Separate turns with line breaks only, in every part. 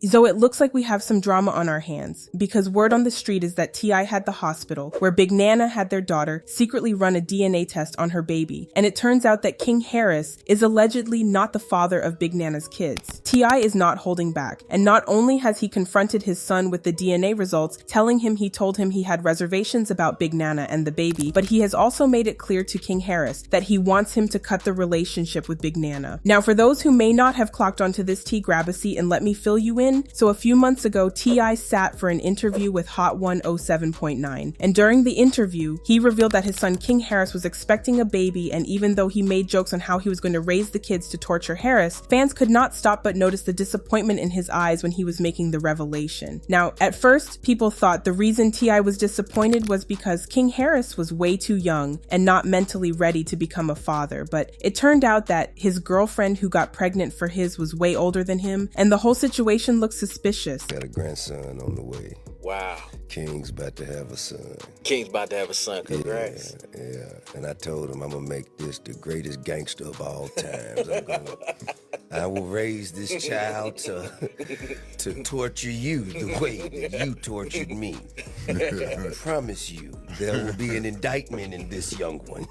So it looks like we have some drama on our hands, because word on the street is that T.I. had the hospital where Big Nana had their daughter secretly run a DNA test on her baby, and it turns out that King Harris is allegedly not the father of Big Nana's kids. T.I. is not holding back, and not only has he confronted his son with the DNA results, telling him he told him he had reservations about Big Nana and the baby, but he has also made it clear to King Harris that he wants him to cut the relationship with Big Nana. Now, for those who may not have clocked onto this tea, grab a seat and let me fill you in. So a few months ago, T.I. sat for an interview with Hot 107.9, and during the interview, he revealed that his son King Harris was expecting a baby, and even though he made jokes on how he was going to raise the kids to torture Harris, fans could not stop but notice the disappointment in his eyes when he was making the revelation. Now, at first, people thought the reason T.I. was disappointed was because King Harris was way too young and not mentally ready to become a father, but it turned out that his girlfriend who got pregnant for his was way older than him, and the whole situation looked suspicious.
Got a grandson on the way.
Wow.
King's about to have a son.
King's about to have a son. Congrats.
Yeah. And I told him I'm gonna make this the greatest gangster of all times. I will raise this child to torture you the way that you tortured me. I promise you, there will be an indictment in this young one.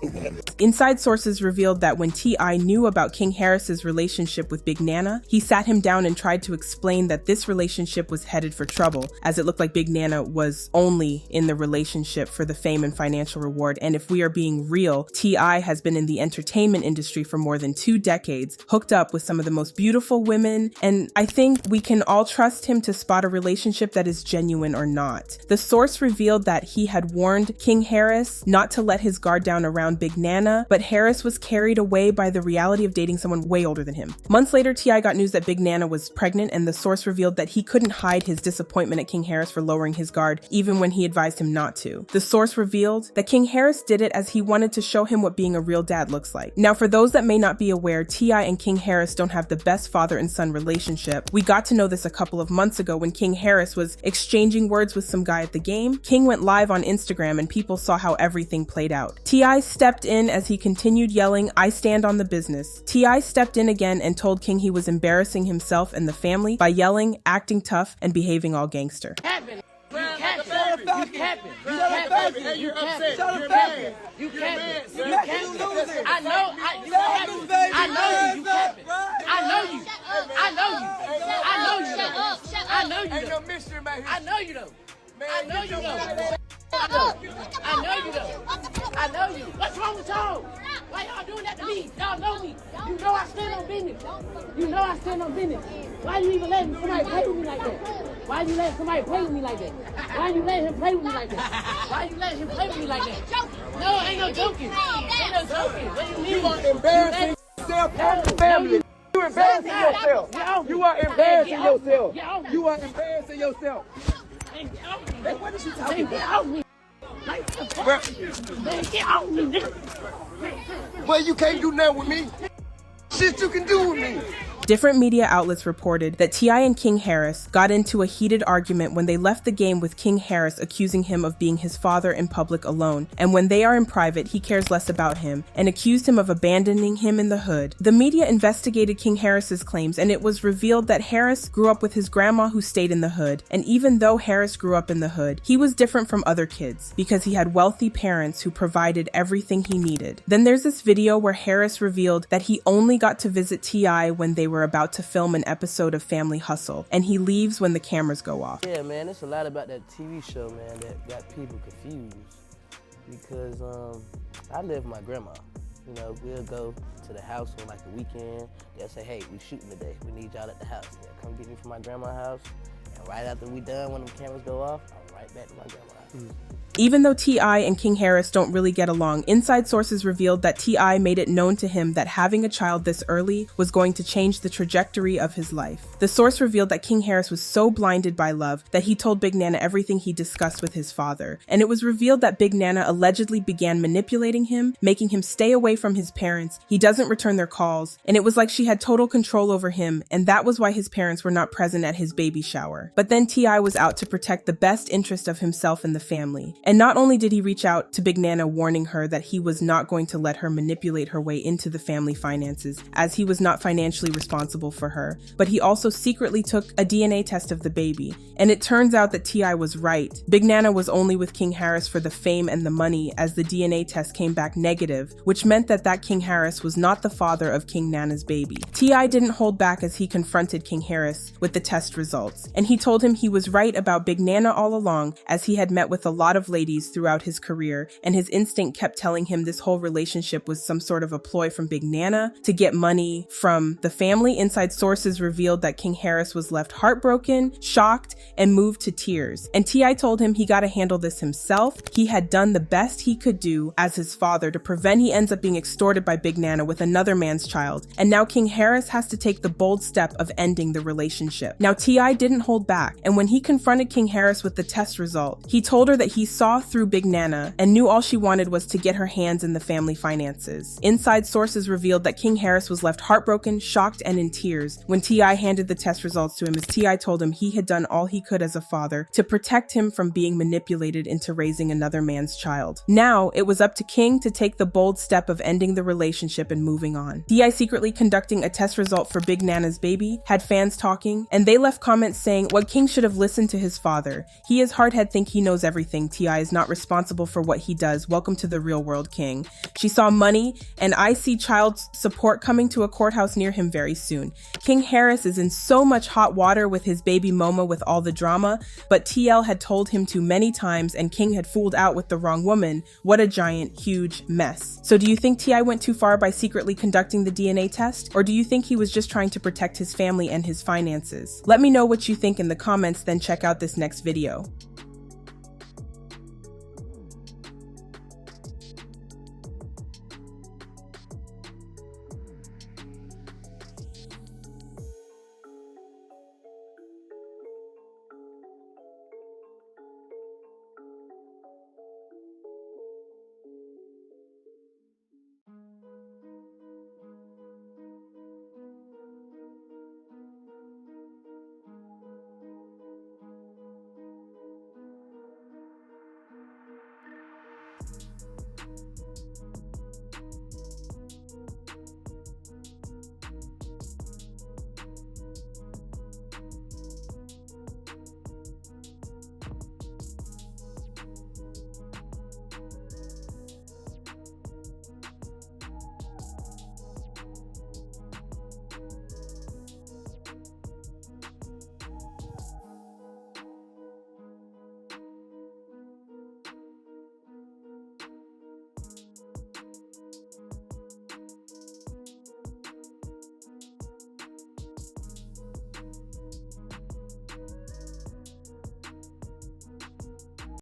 Inside sources revealed that when T.I. knew about King Harris's relationship with Big Nana, he sat him down and tried to explain that this relationship was headed for trouble, as it looked like Big Nana was only in the relationship for the fame and financial reward. And if we are being real, T.I. has been in the entertainment industry for more than 2 decades, hooked up with some of the most beautiful women, and I think we can all trust him to spot a relationship that is genuine or not. The source revealed that he had warned King Harris not to let his guard down around Big Nana, but Harris was carried away by the reality of dating someone way older than him. Months later, T.I. got news that Big Nana was pregnant, and the source revealed that he couldn't hide his disappointment at King Harris for lowering his guard, even when he advised him not to. The source revealed that King Harris did it as he wanted to show him what being a real dad looks like. Now, for those that may not be aware, T.I. and King Harris don't have the best father and son relationship. We got to know this a couple of months ago when King Harris was exchanging words with some guy at the game. King went live on Instagram and people saw how everything played out. T.I. stepped in as he continued yelling, "I stand on the business." T.I. stepped in again and told King he was embarrassing himself and the family by yelling, acting tough, and behaving all gangster.
What's wrong with y'all? Why y'all doing that to me? Y'all know me. You know I stand on business. You know I stand on business. Why you even letting somebody play with me like that? Why you letting somebody play with me like that? Why you letting him play with me like that? Why you letting him play with me like that? No, ain't no joking. Ain't no joking. What do you mean?
You are embarrassing yourself and your family. You embarrassing yourself. You are embarrassing yourself. You are embarrassing yourself.
Hey,
what is she talking about?
get off me. Man, get off me, nigga.
Well, you can't do nothing with me. Shit you can do with me.
Different media outlets reported that T.I. and King Harris got into a heated argument when they left the game, with King Harris accusing him of being his father in public alone, and when they are in private, he cares less about him and accused him of abandoning him in the hood. The media investigated King Harris's claims, and it was revealed that Harris grew up with his grandma who stayed in the hood, and even though Harris grew up in the hood, he was different from other kids because he had wealthy parents who provided everything he needed. Then there's this video where Harris revealed that he only got to visit T.I. when they were about to film an episode of Family Hustle, and he leaves when the cameras go off.
Yeah, man, it's a lot about that TV show, man, that got people confused. Because I live with my grandma. You know, we'll go to the house on like the weekend. They'll say, hey, we shooting today. We need y'all at the house. They'll come get me from my grandma's house. And right after we done, when the cameras go off, I'm right back to my grandma's house.
Even though T.I. and King Harris don't really get along, inside sources revealed that T.I. made it known to him that having a child this early was going to change the trajectory of his life. The source revealed that King Harris was so blinded by love that he told Big Nana everything he discussed with his father. And it was revealed that Big Nana allegedly began manipulating him, making him stay away from his parents. He doesn't return their calls, and it was like she had total control over him, and that was why his parents were not present at his baby shower. But then T.I. was out to protect the best interest of himself and the family. And not only did he reach out to Big Nana warning her that he was not going to let her manipulate her way into the family finances, as he was not financially responsible for her, but he also secretly took a DNA test of the baby. And it turns out that T.I. was right. Big Nana was only with King Harris for the fame and the money, as the DNA test came back negative, which meant that King Harris was not the father of King Nana's baby. T.I. didn't hold back as he confronted King Harris with the test results, and he told him he was right about Big Nana all along, as he had met with a lot of ladies throughout his career, and his instinct kept telling him this whole relationship was some sort of a ploy from Big Nana to get money from the family. Inside sources revealed that King Harris was left heartbroken, shocked, and moved to tears. And T.I. told him he gotta handle this himself. He had done the best he could do as his father to prevent he ends up being extorted by Big Nana with another man's child. And now King Harris has to take the bold step of ending the relationship. Now T.I. didn't hold back, and when he confronted King Harris with the test result, he told her that he saw through Big Nana and knew all she wanted was to get her hands in the family finances. Inside sources revealed that King Harris was left heartbroken, shocked, and in tears when T.I. handed the test results to him, as T.I. told him he had done all he could as a father to protect him from being manipulated into raising another man's child. Now it was up to King to take the bold step of ending the relationship and moving on. T.I. secretly conducting a test result for Big Nana's baby had fans talking, and they left comments saying what King should have listened to his father. He is hardhead think he knows everything. T.I. is not responsible for what he does. Welcome to the real world, King. She saw money, and I see child support coming to a courthouse near him very soon. King Harris is in so much hot water with his baby Moma with all the drama, but TL had told him to many times, and King had fooled out with the wrong woman. What a giant, huge mess. So do you think T.I. went too far by secretly conducting the DNA test? Or do you think he was just trying to protect his family and his finances? Let me know what you think in the comments, then check out this next video.